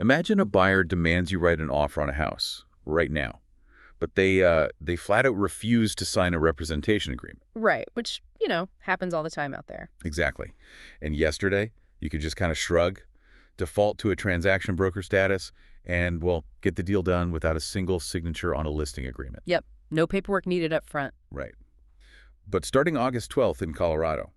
Imagine a buyer demands you write an offer on a house right now, but they flat out refuse to sign a representation agreement. Right, which, happens all the time out there. Exactly. And yesterday, you could just kind of shrug, default to a transaction broker status, and, well, get the deal done without a single signature on a listing agreement. Yep, no paperwork needed up front. Right. But starting August 12th in Colorado,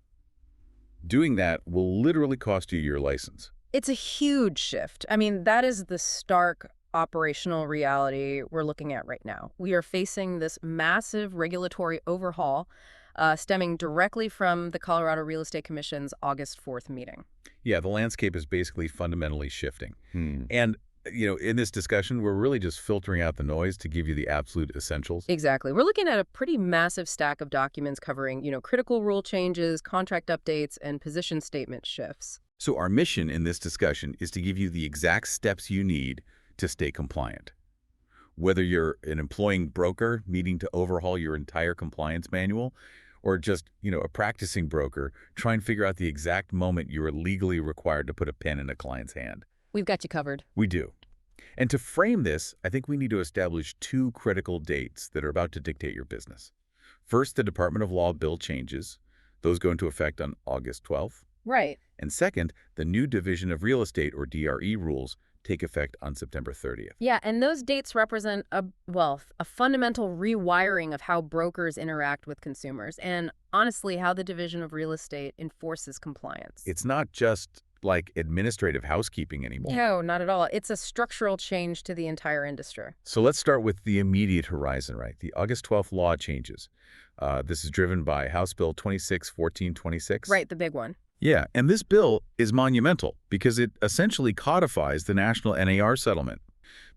doing that will literally cost you your license. It's a huge shift. I mean, that is the stark operational reality we're looking at right now. We are facing this massive regulatory overhaul stemming directly from the Colorado Real Estate Commission's August 4th meeting. Yeah, the landscape is basically fundamentally shifting. And, in this discussion, we're really just filtering out the noise to give you the absolute essentials. Exactly. We're looking at a pretty massive stack of documents covering, critical rule changes, contract updates, and position statement shifts. So our mission in this discussion is to give you the exact steps you need to stay compliant. Whether you're an employing broker needing to overhaul your entire compliance manual, or just, a practicing broker trying to figure out the exact moment you are legally required to put a pen in a client's hand. We've got you covered. We do. And to frame this, I think we need to establish two critical dates that are about to dictate your business. First, the Department of Law bill changes. Those go into effect on August 12th. Right. And second, the new Division of Real Estate, or DRE, rules take effect on September 30th. Yeah, and those dates represent a fundamental rewiring of how brokers interact with consumers and, honestly, how the Division of Real Estate enforces compliance. It's not just like administrative housekeeping anymore. No, not at all. It's a structural change to the entire industry. So let's start with the immediate horizon, right? The August 12th law changes. This is driven by House Bill 26-1426. Right, the big one. Yeah, and this bill is monumental because it essentially codifies the national NAR settlement,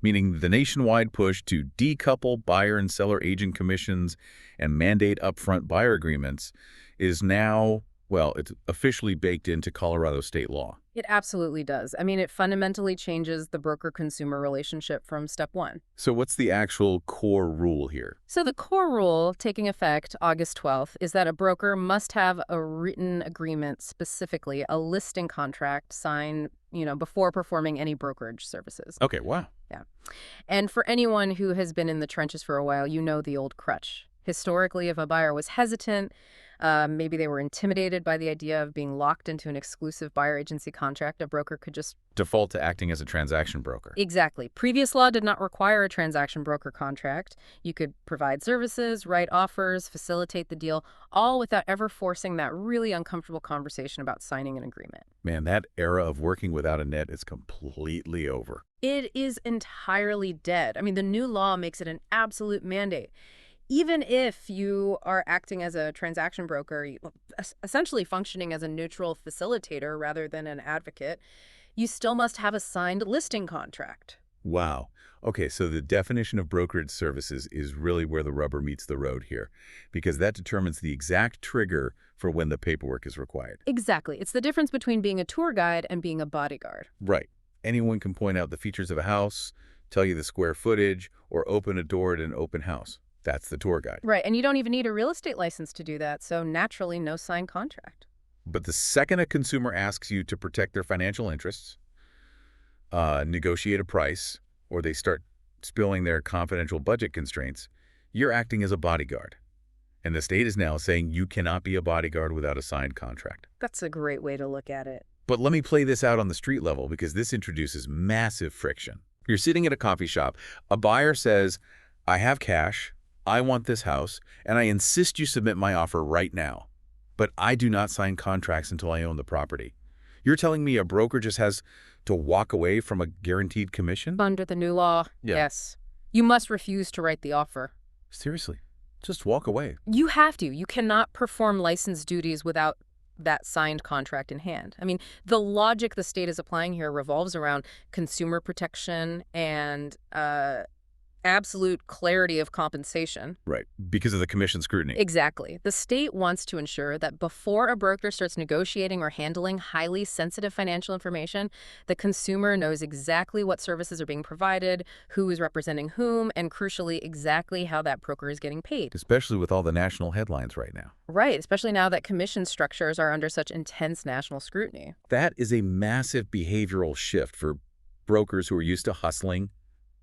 meaning the nationwide push to decouple buyer and seller agent commissions and mandate upfront buyer agreements is now, well, it's officially baked into Colorado state law. It absolutely does. I mean, it fundamentally changes the broker-consumer relationship from step one. So what's the actual core rule here? So the core rule, taking effect August 12th, is that a broker must have a written agreement, specifically a listing contract signed, before performing any brokerage services. Okay, wow. Yeah. And for anyone who has been in the trenches for a while, the old crutch. Historically, if a buyer was hesitant, maybe they were intimidated by the idea of being locked into an exclusive buyer agency contract, a broker could just default to acting as a transaction broker. Exactly. Previous law did not require a transaction broker contract. You could provide services, write offers, facilitate the deal, all without ever forcing that really uncomfortable conversation about signing an agreement. Man, that era of working without a net is completely over. It is entirely dead. I mean, the new law makes it an absolute mandate. Even if you are acting as a transaction broker, essentially functioning as a neutral facilitator rather than an advocate, you still must have a signed listing contract. Wow. Okay, so the definition of brokerage services is really where the rubber meets the road here, because that determines the exact trigger for when the paperwork is required. Exactly. It's the difference between being a tour guide and being a bodyguard. Right. Anyone can point out the features of a house, tell you the square footage, or open a door at an open house. That's the tour guide. Right, and you don't even need a real estate license to do that, so naturally no signed contract. But the second a consumer asks you to protect their financial interests, negotiate a price, or they start spilling their confidential budget constraints, you're acting as a bodyguard. And the state is now saying you cannot be a bodyguard without a signed contract. That's a great way to look at it. But let me play this out on the street level because this introduces massive friction. You're sitting at a coffee shop. A buyer says, I have cash, I want this house, and I insist you submit my offer right now. But I do not sign contracts until I own the property. You're telling me a broker just has to walk away from a guaranteed commission? Under the new law, Yeah. Yes. You must refuse to write the offer. Seriously, just walk away. You have to. You cannot perform license duties without that signed contract in hand. I mean, the logic the state is applying here revolves around consumer protection and absolute clarity of compensation. Right, because of the commission scrutiny. Exactly. The state wants to ensure that before a broker starts negotiating or handling highly sensitive financial information, the consumer knows exactly what services are being provided, who is representing whom, and crucially, exactly how that broker is getting paid. Especially with all the national headlines right now. Right, especially now that commission structures are under such intense national scrutiny. That is a massive behavioral shift for brokers who are used to hustling,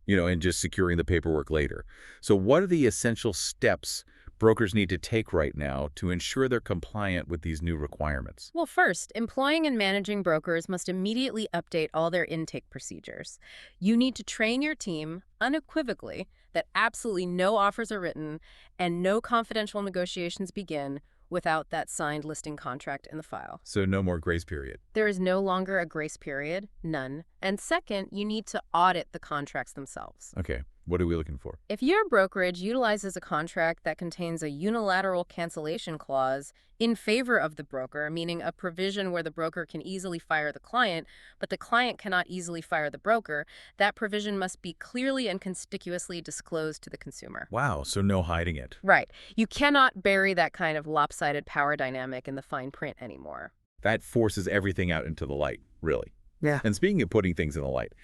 and just securing the paperwork later. So what are the essential steps brokers need to take right now to ensure they're compliant with these new requirements? Well, first, employing and managing brokers must immediately update all their intake procedures. You need to train your team unequivocally that absolutely no offers are written and no confidential negotiations begin without that signed listing contract in the file. So no more grace period. There is no longer a grace period, none. And second, you need to audit the contracts themselves. Okay, what are we looking for? If your brokerage utilizes a contract that contains a unilateral cancellation clause in favor of the broker, meaning a provision where the broker can easily fire the client, but the client cannot easily fire the broker, that provision must be clearly and conspicuously disclosed to the consumer. Wow, so no hiding it. Right. You cannot bury that kind of lopsided power dynamic in the fine print anymore. That forces everything out into the light, really. Yeah. And speaking of putting things in the light,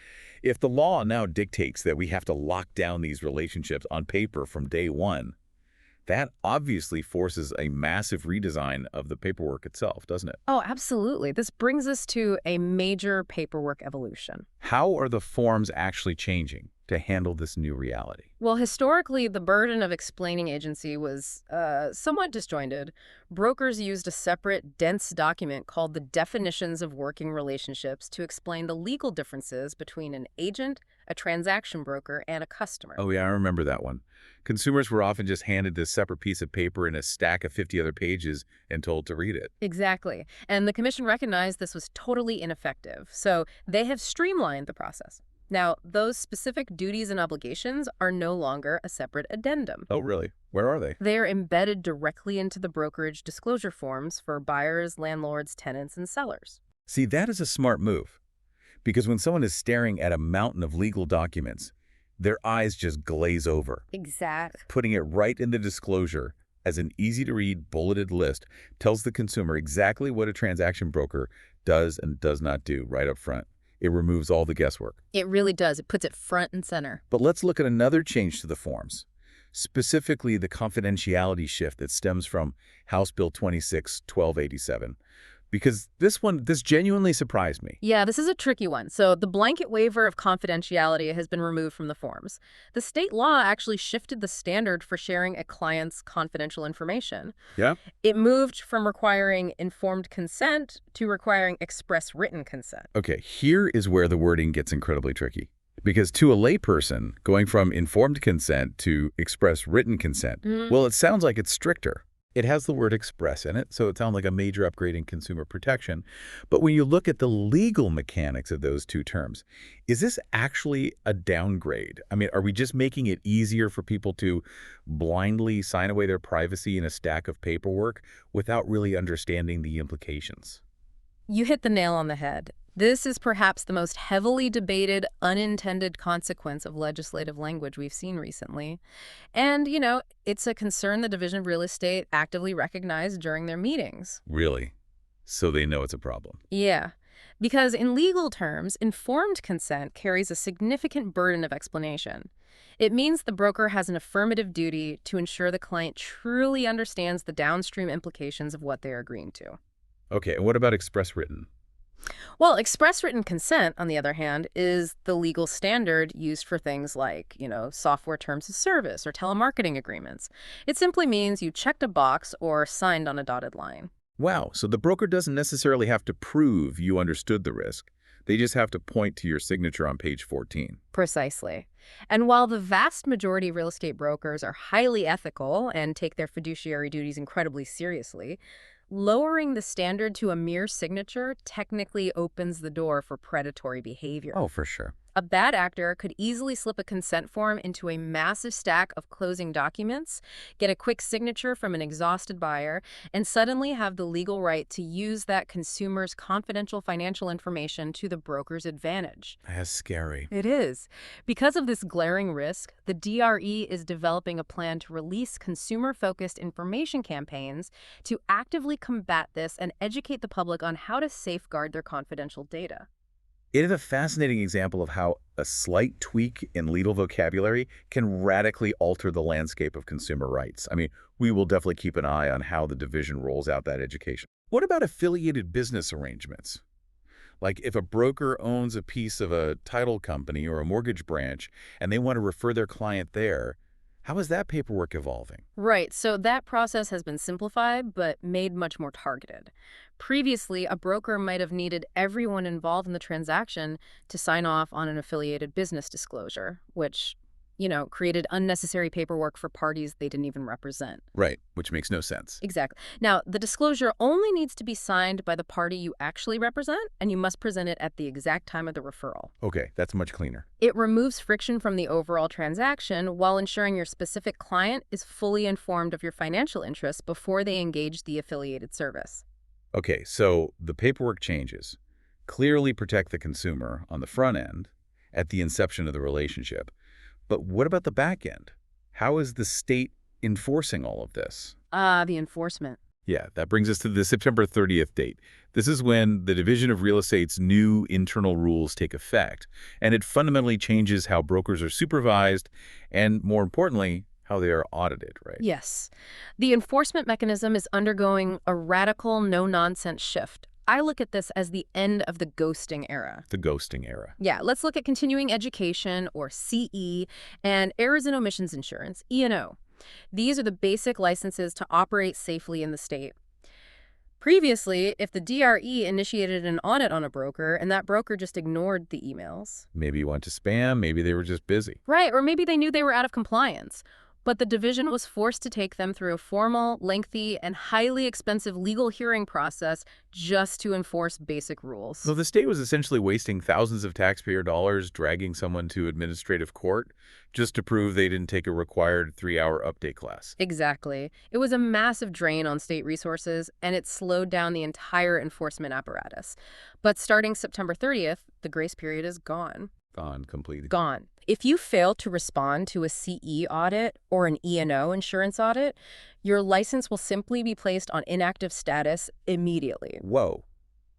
if the law now dictates that we have to lock down these relationships on paper from day one, that obviously forces a massive redesign of the paperwork itself, doesn't it? Oh, absolutely. This brings us to a major paperwork evolution. How are the forms actually changing to handle this new reality? Well, historically, the burden of explaining agency was somewhat disjointed. Brokers used a separate, dense document called the Definitions of Working Relationships to explain the legal differences between an agent, a transaction broker, and a customer. Oh, yeah, I remember that one. Consumers were often just handed this separate piece of paper in a stack of 50 other pages and told to read it. Exactly. And the Commission recognized this was totally ineffective, so they have streamlined the process. Now, those specific duties and obligations are no longer a separate addendum. Oh, really? Where are they? They are embedded directly into the brokerage disclosure forms for buyers, landlords, tenants, and sellers. See, that is a smart move. Because when someone is staring at a mountain of legal documents, their eyes just glaze over. Exactly. Putting it right in the disclosure as an easy-to-read bulleted list tells the consumer exactly what a transaction broker does and does not do right up front. It removes all the guesswork. It really does. It puts it front and center. But let's look at another change to the forms, specifically the confidentiality shift that stems from House Bill 26-1287. Because this genuinely surprised me. Yeah, this is a tricky one. So the blanket waiver of confidentiality has been removed from the forms. The state law actually shifted the standard for sharing a client's confidential information. Yeah? It moved from requiring informed consent to requiring express written consent. Okay, here is where the wording gets incredibly tricky. Because to a layperson, going from informed consent to express written consent, well, it sounds like it's stricter. It has the word express in it, so it sounds like a major upgrade in consumer protection. But when you look at the legal mechanics of those two terms, is this actually a downgrade? I mean, are we just making it easier for people to blindly sign away their privacy in a stack of paperwork without really understanding the implications? You hit the nail on the head. This is perhaps the most heavily debated unintended consequence of legislative language we've seen recently. And, it's a concern the Division of Real Estate actively recognized during their meetings. Really? So they know it's a problem. Yeah, because in legal terms, informed consent carries a significant burden of explanation. It means the broker has an affirmative duty to ensure the client truly understands the downstream implications of what they're agreeing to. Okay, and what about express written? Well, express written consent, on the other hand, is the legal standard used for things like, software terms of service or telemarketing agreements. It simply means you checked a box or signed on a dotted line. Wow, so the broker doesn't necessarily have to prove you understood the risk. They just have to point to your signature on page 14. Precisely. And while the vast majority of real estate brokers are highly ethical and take their fiduciary duties incredibly seriously, lowering the standard to a mere signature technically opens the door for predatory behavior. Oh, for sure. A bad actor could easily slip a consent form into a massive stack of closing documents, get a quick signature from an exhausted buyer, and suddenly have the legal right to use that consumer's confidential financial information to the broker's advantage. That's scary. It is. Because of this glaring risk, the DRE is developing a plan to release consumer-focused information campaigns to actively combat this and educate the public on how to safeguard their confidential data. It is a fascinating example of how a slight tweak in legal vocabulary can radically alter the landscape of consumer rights. I mean, we will definitely keep an eye on how the division rolls out that education. What about affiliated business arrangements? Like if a broker owns a piece of a title company or a mortgage branch and they want to refer their client there, how is that paperwork evolving? Right, so that process has been simplified but made much more targeted. Previously, a broker might have needed everyone involved in the transaction to sign off on an affiliated business disclosure, which, created unnecessary paperwork for parties they didn't even represent. Right, which makes no sense. Exactly. Now, the disclosure only needs to be signed by the party you actually represent, and you must present it at the exact time of the referral. Okay, that's much cleaner. It removes friction from the overall transaction while ensuring your specific client is fully informed of your financial interests before they engage the affiliated service. Okay, so the paperwork changes. Clearly protect the consumer on the front end at the inception of the relationship. But what about the back end? How is the state enforcing all of this? The enforcement. Yeah, that brings us to the September 30th date. This is when the Division of Real Estate's new internal rules take effect, and it fundamentally changes how brokers are supervised and, more importantly, how they are audited, right? Yes. The enforcement mechanism is undergoing a radical, no-nonsense shift. I look at this as the end of the ghosting era. The ghosting era. Yeah, let's look at continuing education, or CE, and errors and omissions insurance, E&O. These are the basic licenses to operate safely in the state. Previously, if the DRE initiated an audit on a broker and that broker just ignored the emails. Maybe you went to spam, maybe they were just busy. Right, or maybe they knew they were out of compliance. But the division was forced to take them through a formal, lengthy, and highly expensive legal hearing process just to enforce basic rules. So the state was essentially wasting thousands of taxpayer dollars dragging someone to administrative court just to prove they didn't take a required 3-hour update class. Exactly. It was a massive drain on state resources, and it slowed down the entire enforcement apparatus. But starting September 30th, the grace period is gone. Gone completely. Gone. If you fail to respond to a CE audit or an E&O insurance audit, your license will simply be placed on inactive status immediately. Whoa.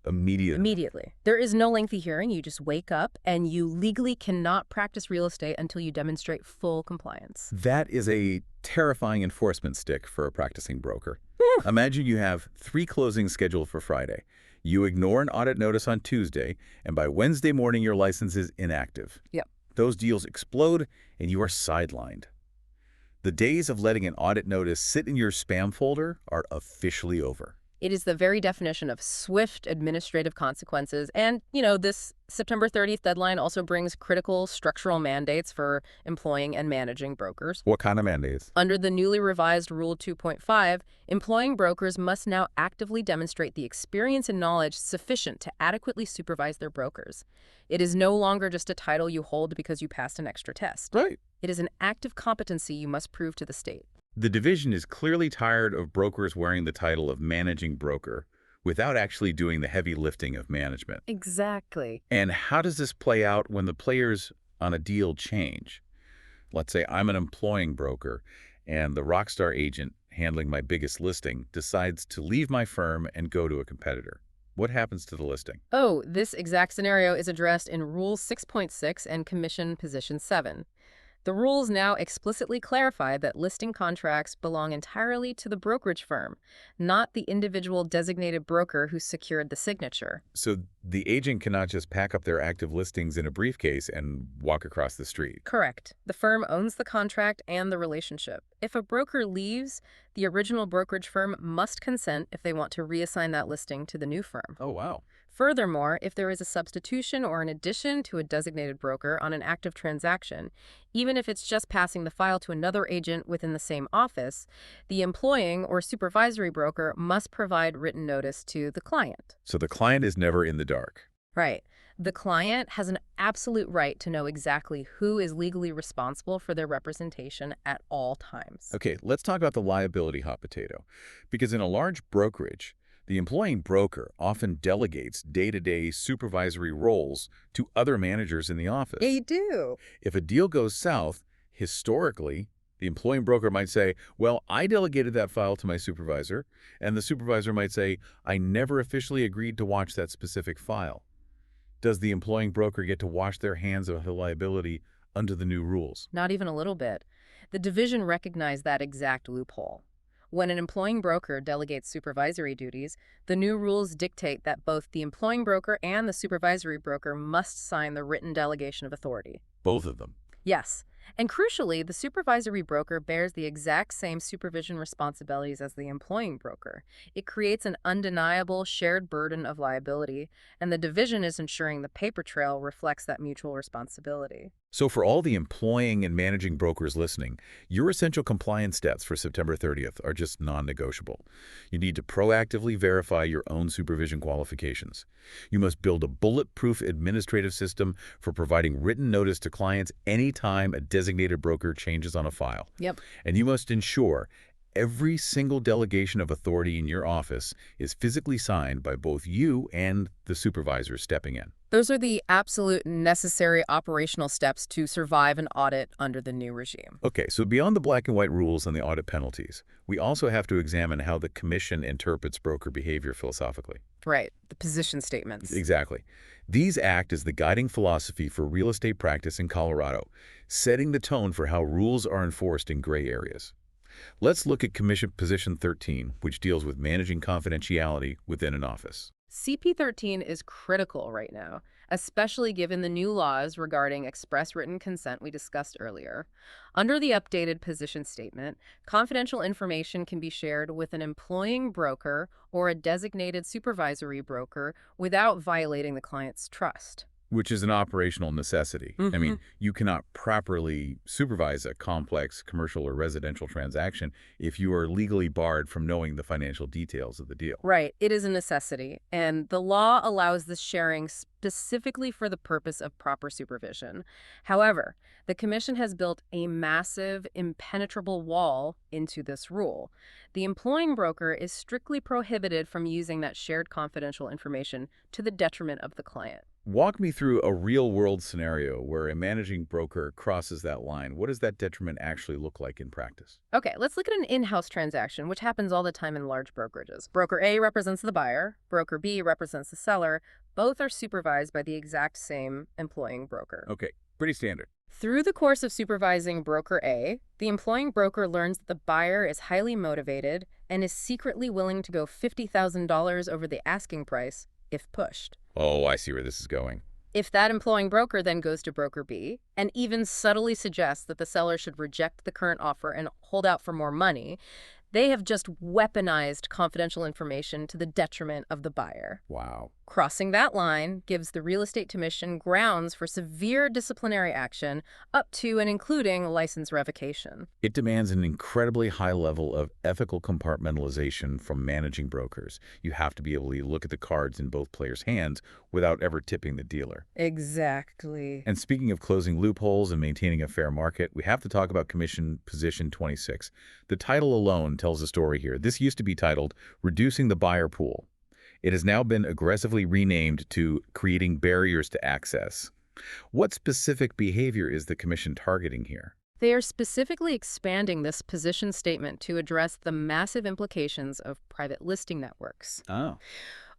Immediately. Immediately. There is no lengthy hearing. You just wake up, and you legally cannot practice real estate until you demonstrate full compliance. That is a terrifying enforcement stick for a practicing broker. Imagine you have 3 closings scheduled for Friday. You ignore an audit notice on Tuesday, and by Wednesday morning, your license is inactive. Yep. Those deals explode, and you are sidelined. The days of letting an audit notice sit in your spam folder are officially over. It is the very definition of swift administrative consequences. And, this September 30th deadline also brings critical structural mandates for employing and managing brokers. What kind of mandates? Under the newly revised Rule 2.5, employing brokers must now actively demonstrate the experience and knowledge sufficient to adequately supervise their brokers. It is no longer just a title you hold because you passed an extra test. Right. It is an active competency you must prove to the state. The division is clearly tired of brokers wearing the title of managing broker without actually doing the heavy lifting of management. Exactly. And how does this play out when the players on a deal change? Let's say I'm an employing broker and the rockstar agent handling my biggest listing decides to leave my firm and go to a competitor. What happens to the listing? Oh, this exact scenario is addressed in Rule 6.6 and Commission Position 7. The rules now explicitly clarify that listing contracts belong entirely to the brokerage firm, not the individual designated broker who secured the signature. So the agent cannot just pack up their active listings in a briefcase and walk across the street. Correct. The firm owns the contract and the relationship. If a broker leaves, the original brokerage firm must consent if they want to reassign that listing to the new firm. Oh, wow. Furthermore, if there is a substitution or an addition to a designated broker on an active transaction, even if it's just passing the file to another agent within the same office, the employing or supervisory broker must provide written notice to the client. So the client is never in the dark. Right. The client has an absolute right to know exactly who is legally responsible for their representation at all times. Okay, let's talk about the liability hot potato. Because in a large brokerage, the employing broker often delegates day-to-day supervisory roles to other managers in the office. They do. If a deal goes south, historically, the employing broker might say, well, I delegated that file to my supervisor, and the supervisor might say, I never officially agreed to watch that specific file. Does the employing broker get to wash their hands of the liability under the new rules? Not even a little bit. The division recognized that exact loophole. When an employing broker delegates supervisory duties, the new rules dictate that both the employing broker and the supervisory broker must sign the written delegation of authority. Both of them. Yes. And crucially, the supervisory broker bears the exact same supervision responsibilities as the employing broker. It creates an undeniable shared burden of liability, and the division is ensuring the paper trail reflects that mutual responsibility. So for all the employing and managing brokers listening, your essential compliance steps for September 30th are just non-negotiable. You need to proactively verify your own supervision qualifications. You must build a bulletproof administrative system for providing written notice to clients anytime a designated broker changes on a file. Yep. And you must ensure every single delegation of authority in your office is physically signed by both you and the supervisor stepping in. Those are the absolute necessary operational steps to survive an audit under the new regime. Okay, so beyond the black and white rules and the audit penalties, we also have to examine how the commission interprets broker behavior philosophically. Right, the position statements. Exactly. These act as the guiding philosophy for real estate practice in Colorado, setting the tone for how rules are enforced in gray areas. Let's look at Commission Position 13, which deals with managing confidentiality within an office. CP13 is critical right now, especially given the new laws regarding express written consent we discussed earlier. Under the updated position statement, confidential information can be shared with an employing broker or a designated supervisory broker without violating the client's trust. Which is an operational necessity. I mean, you cannot properly supervise a complex commercial or residential transaction if you are legally barred from knowing the financial details of the deal. Right, it is a necessity, and the law allows this sharing specifically for the purpose of proper supervision. However, the Commission has built a massive, impenetrable wall into this rule. The employing broker is strictly prohibited from using that shared confidential information to the detriment of the client. Walk me through a real-world scenario where a managing broker crosses that line. What does that detriment actually look like in practice? Okay, let's look at an in-house transaction, which happens all the time in large brokerages. Broker A represents the buyer, broker B represents the seller. Both are supervised by the exact same employing broker. Okay, pretty standard. Through the course of supervising broker A, the employing broker learns that the buyer is highly motivated and is secretly willing to go $50,000 over the asking price if pushed. Oh, I see where this is going. If that employing broker then goes to broker B and even subtly suggests that the seller should reject the current offer and hold out for more money, they have just weaponized confidential information to the detriment of the buyer. Wow. Crossing that line gives the Real Estate Commission grounds for severe disciplinary action up to and including license revocation. It demands an incredibly high level of ethical compartmentalization from managing brokers. You have to be able to look at the cards in both players' hands without ever tipping the dealer. Exactly. And speaking of closing loopholes and maintaining a fair market, we have to talk about Commission Position 26. The title alone tells a story here. This used to be titled Reducing the Buyer Pool. It has now been aggressively renamed to Creating Barriers to Access. What specific behavior is the Commission targeting here? They are specifically expanding this position statement to address the massive implications of private listing networks. Oh.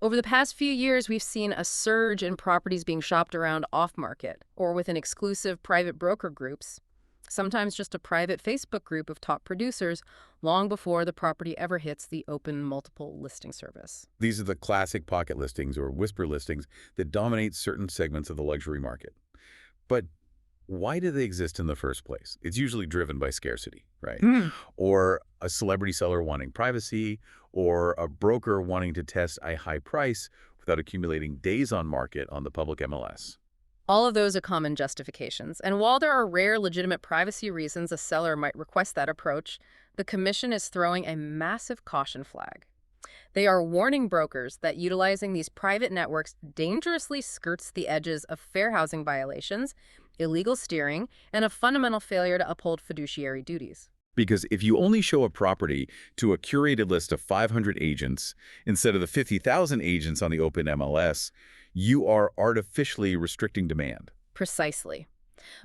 Over the past few years, we've seen a surge in properties being shopped around off-market or within exclusive private broker groups, sometimes just a private Facebook group of top producers, long before the property ever hits the open multiple listing service. These are the classic pocket listings or whisper listings that dominate certain segments of the luxury market. But why do they exist in the first place? It's usually driven by scarcity, right? Or a celebrity seller wanting privacy, or a broker wanting to test a high price without accumulating days on market on the public MLS. All of those are common justifications, and while there are rare legitimate privacy reasons a seller might request that approach, the Commission is throwing a massive caution flag. They are warning brokers that utilizing these private networks dangerously skirts the edges of fair housing violations, illegal steering, and a fundamental failure to uphold fiduciary duties. Because if you only show a property to a curated list of 500 agents instead of the 50,000 agents on the open MLS, you are artificially restricting demand. Precisely.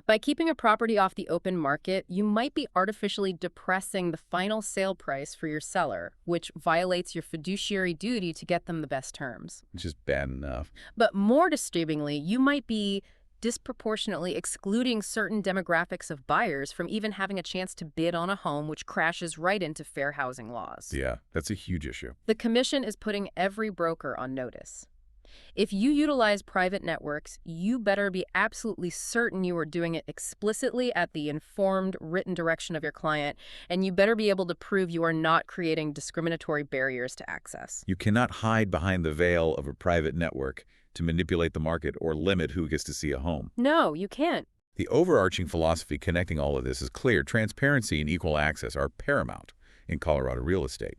By keeping a property off the open market, you might be artificially depressing the final sale price for your seller, which violates your fiduciary duty to get them the best terms. Which is bad enough. But more disturbingly, you might be disproportionately excluding certain demographics of buyers from even having a chance to bid on a home, which crashes right into fair housing laws. Yeah, that's a huge issue. The commission is putting every broker on notice. If you utilize private networks, you better be absolutely certain you are doing it explicitly at the informed, written direction of your client, and you better be able to prove you are not creating discriminatory barriers to access. You cannot hide behind the veil of a private network to manipulate the market or limit who gets to see a home. No, you can't. The overarching philosophy connecting all of this is clear. Transparency and equal access are paramount in Colorado real estate.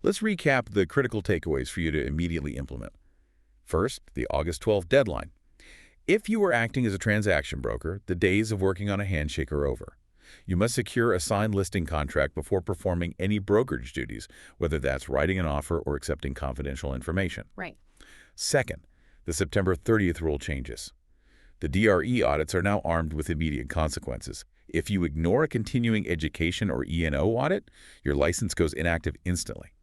Let's recap the critical takeaways for you to immediately implement. First, the August 12th deadline. If you are acting as a transaction broker, the days of working on a handshake are over. You must secure a signed listing contract before performing any brokerage duties, whether that's writing an offer or accepting confidential information. Right. Second, the September 30th rule changes. The DRE audits are now armed with immediate consequences. If you ignore a continuing education or E&O audit, your license goes inactive instantly.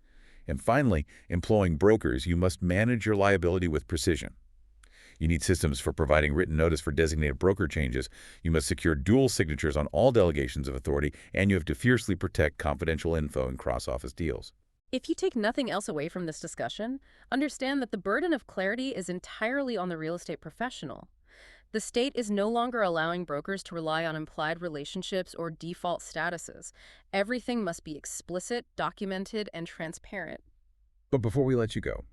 And finally, employing brokers, you must manage your liability with precision. You need systems for providing written notice for designated broker changes. You must secure dual signatures on all delegations of authority, and you have to fiercely protect confidential info in cross-office deals. If you take nothing else away from this discussion, understand that the burden of clarity is entirely on the real estate professional. The state is no longer allowing brokers to rely on implied relationships or default statuses. Everything must be explicit, documented, and transparent. But before we let you go,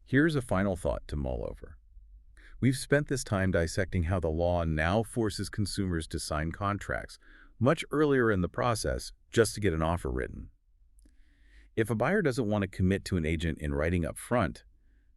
here's a final thought to mull over. We've spent this time dissecting how the law now forces consumers to sign contracts much earlier in the process just to get an offer written. If a buyer doesn't want to commit to an agent in writing up front,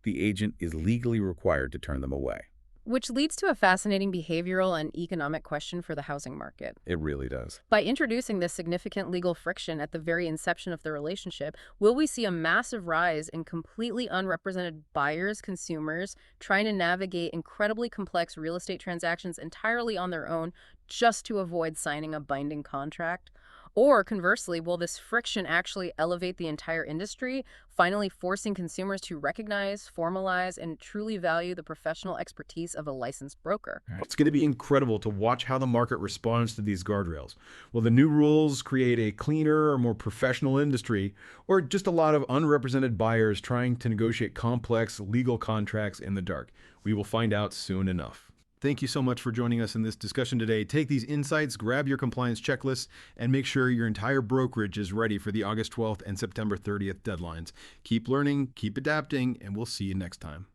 the agent is legally required to turn them away. Which leads to a fascinating behavioral and economic question for the housing market. It really does. By introducing this significant legal friction at the very inception of the relationship, will we see a massive rise in completely unrepresented buyers, consumers, trying to navigate incredibly complex real estate transactions entirely on their own just to avoid signing a binding contract? Or conversely, will this friction actually elevate the entire industry, finally forcing consumers to recognize, formalize, and truly value the professional expertise of a licensed broker? It's going to be incredible to watch how the market responds to these guardrails. Will the new rules create a cleaner or more professional industry, or just a lot of unrepresented buyers trying to negotiate complex legal contracts in the dark? We will find out soon enough. Thank you so much for joining us in this discussion today. Take these insights, grab your compliance checklist, and make sure your entire brokerage is ready for the August 12th and September 30th deadlines. Keep learning, keep adapting, and we'll see you next time.